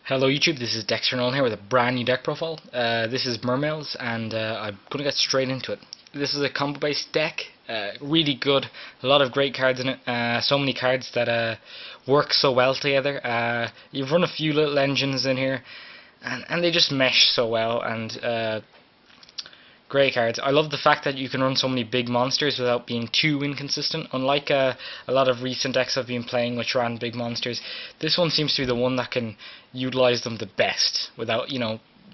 Hello YouTube, this is Dexter Nolan here with a brand new deck profile. This is Mermails, and I'm going to get straight into it. This is a combo based deck, really good, a lot of great cards in it, so many cards that work so well together. You've run a few little engines in here, and they just mesh so well, and great cards. I love the fact that you can run so many big monsters without being too inconsistent. Unlike a lot of recent decks I've been playing which ran big monsters, this one seems to be the one that can utilize them the best without,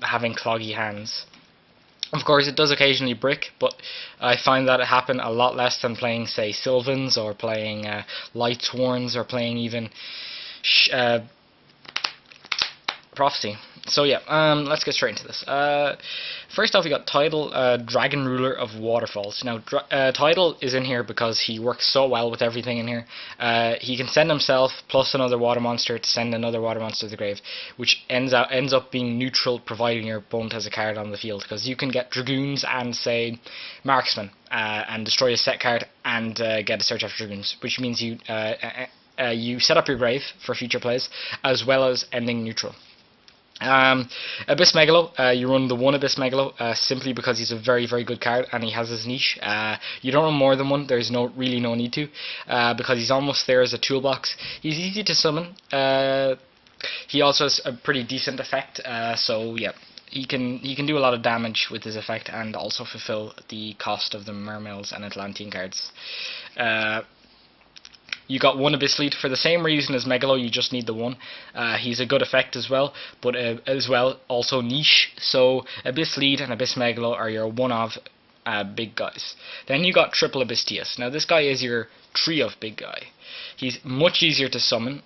having cloggy hands. Of course, it does occasionally brick, but I find that it happen a lot less than playing, say, Sylvans, or playing Lightsworns, or playing even Prophecy. So yeah, let's get straight into this. First off, we got Tidal, Dragon Ruler of Waterfalls. Now, Tidal is in here because he works so well with everything in here. He can send himself plus another water monster to send another water monster to the grave, which ends up being neutral, providing your opponent has a card on the field, because you can get Dragoons and, say, Marksman, and destroy a set card and get a search after Dragoons, which means you set up your grave for future plays, as well as ending neutral. Abyss Megalo, you run the one Abyss Megalo simply because he's a very, very good card and he has his niche. You don't run more than one, there's really no need to, because he's almost there as a toolbox. He's easy to summon. He also has a pretty decent effect, so yeah, he can do a lot of damage with his effect and also fulfill the cost of the Mermails and Atlantean cards. You got one Abyss Lead for the same reason as Megalo, you just need the one. He's a good effect as well, but as well also niche. So Abyss Lead and Abyss Megalo are your one of big guys. Then you got Triple Abyss Tias. Now this guy is your tree of big guy. He's much easier to summon.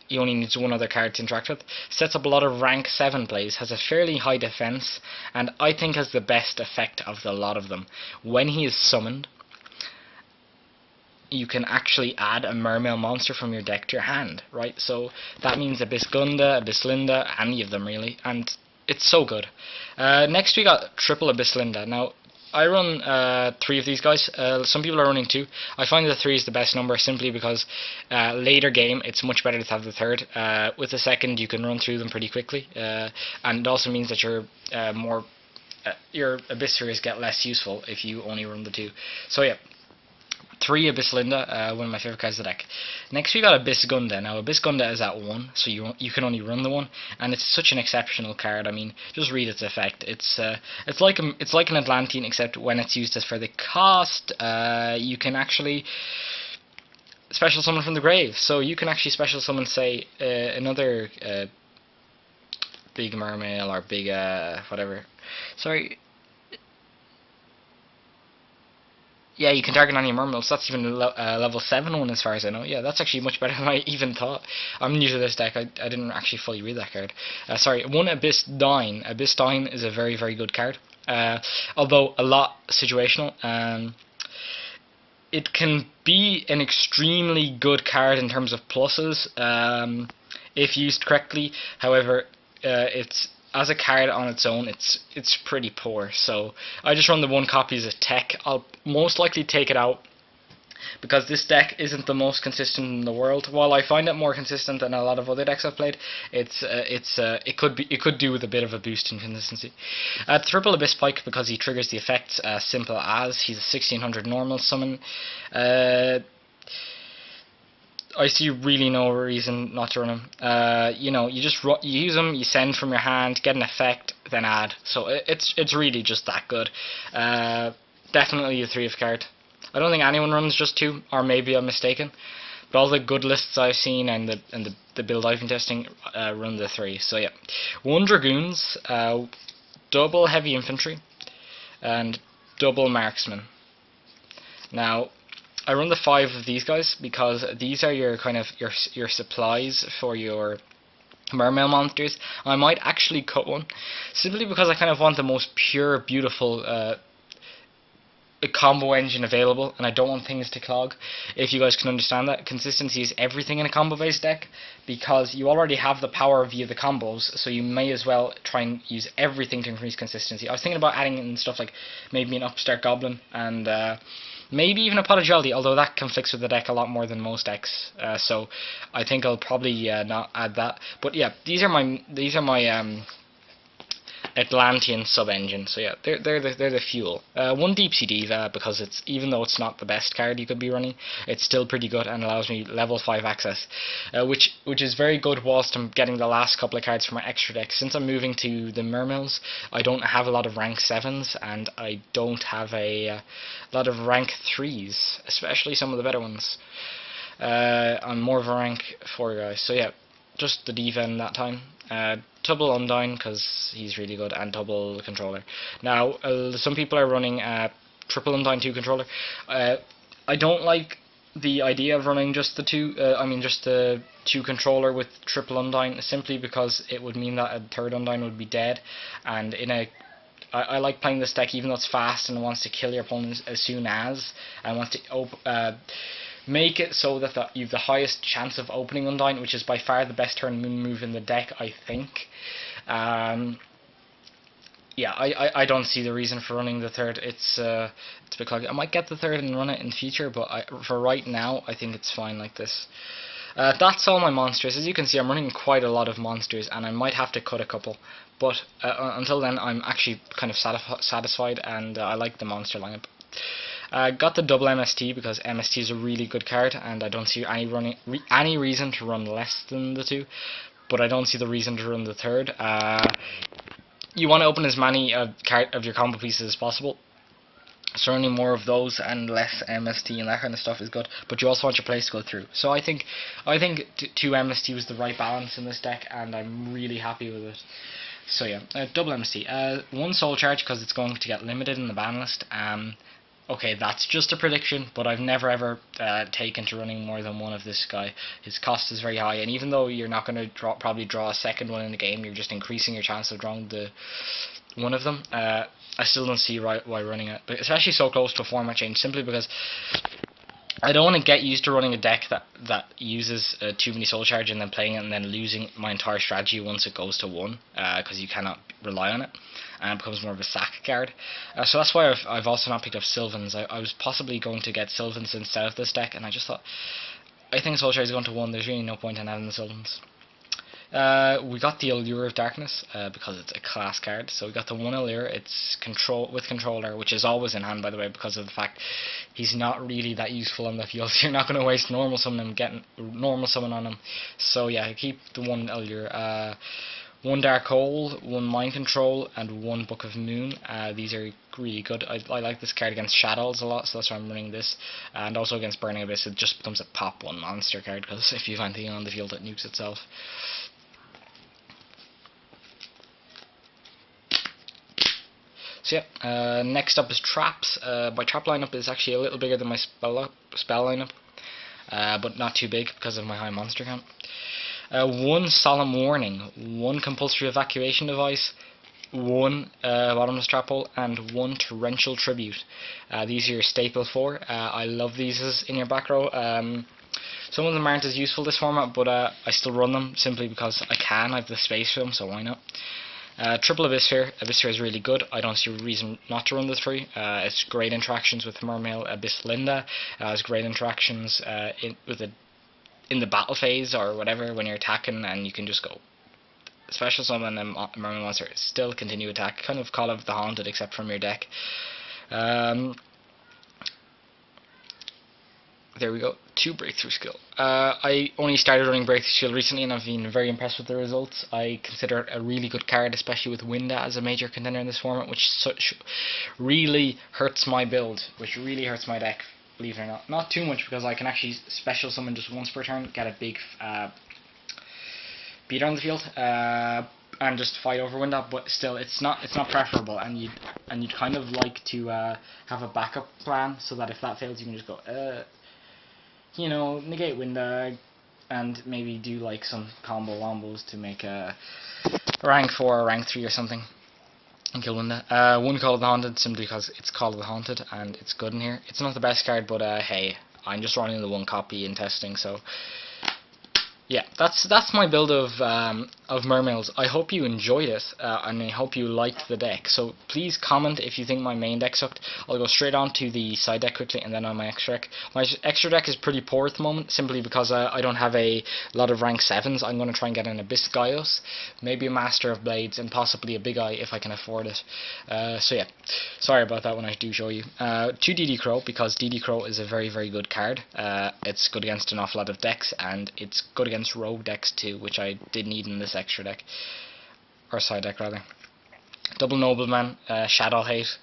He only needs one other card to interact with. Sets up a lot of rank 7 plays, has a fairly high defense, and I think has the best effect of the lot of them. When he is summoned, you can actually add a Mermail monster from your deck to your hand, right? So that means Abyss Gunda, Abyss Linda, any of them really, and it's so good. Next we got Triple Abyss Linda. Now, I run 3 of these guys. Some people are running 2. I find that 3 is the best number simply because later game it's much better to have the 3rd. With the 2nd you can run through them pretty quickly, and it also means that your Abyss spheres get less useful if you only run the 2. So yeah. 3 Abyss Linda, one of my favourite cards of the deck. Next we got Abyss Gunda. Now Abyss Gunda is at 1, so you can only run the 1, and it's such an exceptional card. I mean, just read its effect. It's like an Atlantean, except when it's used as for the cost, you can actually special summon from the grave. So you can actually special summon, say, another big Mermail or big whatever. Sorry. Yeah, you can target on your Mermails. That's even a level 7 one as far as I know. Yeah, that's actually much better than I even thought. I'm new to this deck. I didn't actually fully read that card. Sorry, one Abyss Dine. Abyss Dine is a very, very good card. Although a lot situational. It can be an extremely good card in terms of pluses if used correctly. However, it's as a card on its own, it's pretty poor. So I just run the 1 copy as a tech. I'll most likely take it out because this deck isn't the most consistent in the world. While I find it more consistent than a lot of other decks I've played, it could do with a bit of a boost in consistency. Triple Abyss Pike because he triggers the effects simple as he's a 1600 normal summon. I see really no reason not to run him. You just you use him, you send from your hand, get an effect, then add. So it's really just that good. Definitely a 3 of card. I don't think anyone runs just 2, or maybe I'm mistaken. But all the good lists I've seen and the build I've been testing run the 3. So yeah, 1 Dragoons, double Heavy Infantry, and double Marksman. Now, I run the 5 of these guys because these are your kind of your supplies for your Mermail monsters. I might actually cut one simply because I kind of want the most pure, beautiful combo engine available, and I don't want things to clog. If you guys can understand that, consistency is everything in a combo based deck because you already have the power via the combos, so you may as well try and use everything to increase consistency. I was thinking about adding in stuff like maybe an Upstart Goblin and maybe even a pot of jelly, although that conflicts with the deck a lot more than most decks. So I think I'll probably not add that. But yeah, these are my Atlantean sub-engine. So yeah, they're the fuel. One Deep Sea Diva, because it's, even though it's not the best card you could be running, it's still pretty good and allows me level 5 access, which is very good whilst I'm getting the last couple of cards for my extra deck. Since I'm moving to the Mermails, I don't have a lot of rank 7s, and I don't have a lot of rank 3s, especially some of the better ones. I'm more of a rank 4 guy. So yeah, just the Diva in that time. Double Undyne, because he's really good, and double Controller. Now, some people are running triple Undyne 2 Controller. I don't like the idea of running just the just the 2 Controller with triple Undyne, simply because it would mean that a third Undyne would be dead, and I like playing this deck even though it's fast and wants to kill your opponents as soon as, and wants to make it so that you have the highest chance of opening Undyne, which is by far the best turn moon move in the deck, I think. Yeah, I don't see the reason for running the third. It's a bit cloggy. I might get the third and run it in the future, but for right now, I think it's fine like this. That's all my monsters. As you can see, I'm running quite a lot of monsters, and I might have to cut a couple. But until then, I'm actually kind of satisfied, and I like the monster lineup. Got the double MST because MST is a really good card, and I don't see any reason to run less than the 2, but I don't see the reason to run the third. You want to open as many of your combo pieces as possible, so running more of those and less MST and that kind of stuff is good, but you also want your plays to go through. So I think 2 MST was the right balance in this deck, and I'm really happy with it. So yeah, double MST. 1 soul charge because it's going to get limited in the ban list. Okay, that's just a prediction, but I've never ever taken to running more than 1 of this guy. His cost is very high, and even though you're not going to probably draw a second one in the game, you're just increasing your chance of drawing one of them. I still don't see why running it, but especially so close to a format change, simply because I don't want to get used to running a deck that uses too many soul charge and then playing it and then losing my entire strategy once it goes to 1, because you cannot rely on it, and it becomes more of a sack card. So that's why I've also not picked up Sylvans. I was possibly going to get Sylvans instead of this deck, and I just thought, I think soul charge is going to 1, there's really no point in having the Sylvans. We got the Allure of Darkness because it's a class card. So we got the 1 Allure. It's with Controller, which is always in hand, by the way, because of the fact he's not really that useful on the field. So you're not going to waste normal summon him, getting normal summon on him. So yeah, keep the 1 Allure. 1 Dark Hole, 1 Mind Control, and 1 Book of Moon. These are really good. I like this card against Shadows a lot, so that's why I'm running this. And also against Burning Abyss, it just becomes a pop 1 monster card, because if you have anything on the field, it nukes itself. So yeah, next up is Traps. My Trap lineup is actually a little bigger than my spell lineup, but not too big because of my high monster count. 1 Solemn Warning, 1 Compulsory Evacuation Device, 1 Bottomless Trap Hole, and 1 Torrential Tribute. These are your staple 4. I love these in your back row. Some of them aren't as useful this format, but I still run them simply because I can. I have the space for them, so why not? Triple Abyssphere. Abyssphere is really good. I don't see a reason not to run the 3. It's great interactions with Mermail, Abyss Linda. It's great interactions in the battle phase or whatever when you're attacking, and you can just go special summon and Mermail monster, still continue attack. Kind of Call of the Haunted except from your deck. There we go. 2 Breakthrough Skill. I only started running Breakthrough Skill recently, and I've been very impressed with the results. I consider it a really good card, especially with Winda as a major contender in this format, which really hurts my build, which really hurts my deck, believe it or not. Not too much, because I can actually special summon just once per turn, get a big beater on the field, and just fight over Winda. But still, it's not preferable, and you'd kind of like to have a backup plan so that if that fails, you can just go negate Winda and maybe do like some combo wombos to make a rank 4 or rank 3 or something and kill Winda. 1 Call of the Haunted, simply because it's Call of the Haunted and it's good in here. It's not the best card, but hey, I'm just running the 1 copy in testing, so yeah, that's my build of Mermails. I hope you enjoyed it, and I hope you liked the deck. So please comment if you think my main deck sucked. I'll go straight on to the side deck quickly, and then on my extra deck. My extra deck is pretty poor at the moment, simply because I don't have a lot of rank 7s. I'm going to try and get an Abyss Gaius, maybe a Master of Blades, and possibly a Big Eye if I can afford it. So yeah, sorry about that when I do show you. 2 DD Crow, because DD Crow is a very, very good card. It's good against an awful lot of decks, and it's good against rogue decks too, which I did need in this extra deck, or side deck rather. Double Nobleman, Shadow Hate.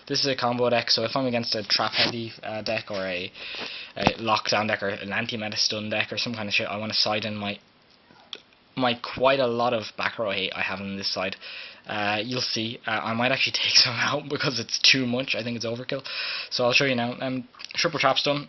This is a combo deck, so if I'm against a trap heavy deck, or a lockdown deck, or an anti-meta stun deck, or some kind of shit, I want to side in my quite a lot of back row hate I have on this side. You'll see. I might actually take some out because it's too much. I think it's overkill. So I'll show you now. Triple trap stun,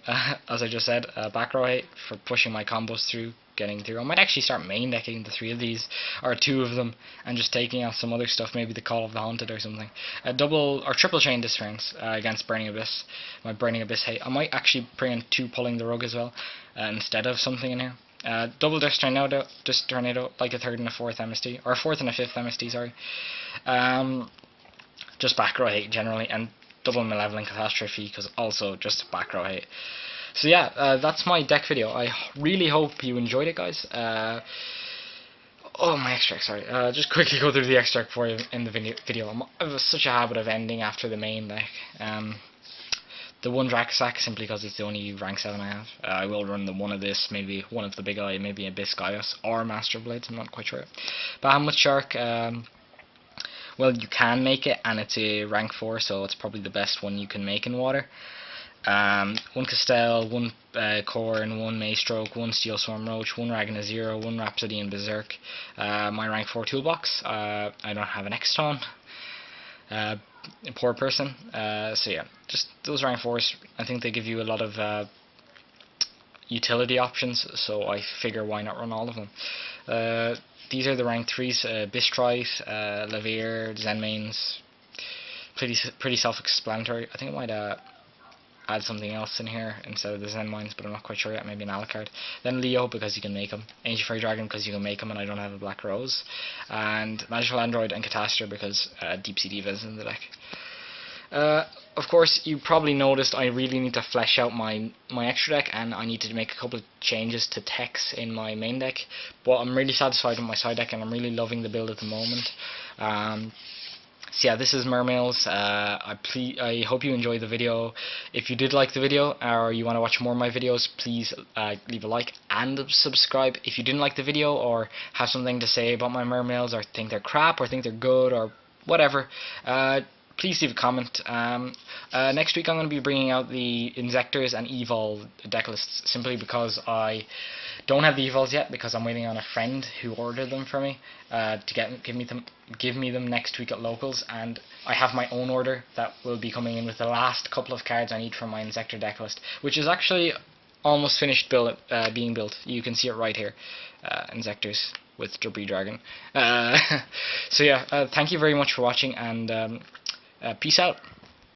as I just said. Back row hate for pushing my combos through, getting through. I might actually start main decking the 3 of these, or 2 of them, and just taking out some other stuff, maybe the Call of the Haunted or something. Double or triple chain disference against Burning Abyss. My Burning Abyss hate. I might actually bring in 2 Pulling the Rug as well, instead of something in here. Double Disc Tornado, like a 3rd and a 4th MST, or a 4th and a 5th MST, sorry. Just back row hate generally, and double Malevolent Catastrophe, because also just back row hate. So yeah, that's my deck video. I really hope you enjoyed it, guys. Oh, my extract, sorry. Just quickly go through the extract for you in the video. I have such a habit of ending after the main deck. The 1 Dracosac, simply because it's the only rank 7 I have. I will run the 1 of this, maybe 1 of the Big Eye, maybe Abyss Gaius, or Master of Blades, I'm not quite sure. Bahamut Shark, well, you can make it, and it's a rank 4, so it's probably the best one you can make in water. 1 Castell, 1 Corn, 1 Maystroke, 1 Steel Swarm Roach, 1 Ragna Zero, 1 Rhapsody and Berserk. My rank 4 toolbox, I don't have an Exton. A poor person. So yeah, just those rank 4s. I think they give you a lot of utility options, so I figure why not run all of them. These are the rank 3s: Bistrite, Lavir, Zenmains. Pretty self-explanatory. I think I might add something else in here instead of the Zen Mines, but I'm not quite sure yet. Maybe an Alucard. Then Leo, because you can make him. Ancient Fairy Dragon, because you can make him, and I don't have a Black Rose. And Magical Android and Catastor, because Deep Sea Diva is in the deck. Of course, you probably noticed I really need to flesh out my extra deck, and I need to make a couple of changes to techs in my main deck. But I'm really satisfied with my side deck, and I'm really loving the build at the moment. So yeah, this is Mermails. I hope you enjoyed the video. If you did like the video, or you want to watch more of my videos, please leave a like and subscribe. If you didn't like the video, or have something to say about my Mermails, or think they're crap, or think they're good, or whatever, please leave a comment. Next week I'm going to be bringing out the Insectors and Evol deck lists, simply because I don't have the Evols yet, because I'm waiting on a friend who ordered them for me to give me them next week at locals, and I have my own order that will be coming in with the last couple of cards I need for my Insector deck list, which is actually almost finished being built. You can see it right here. Insectors with Debris Dragon. So yeah, thank you very much for watching, and peace out.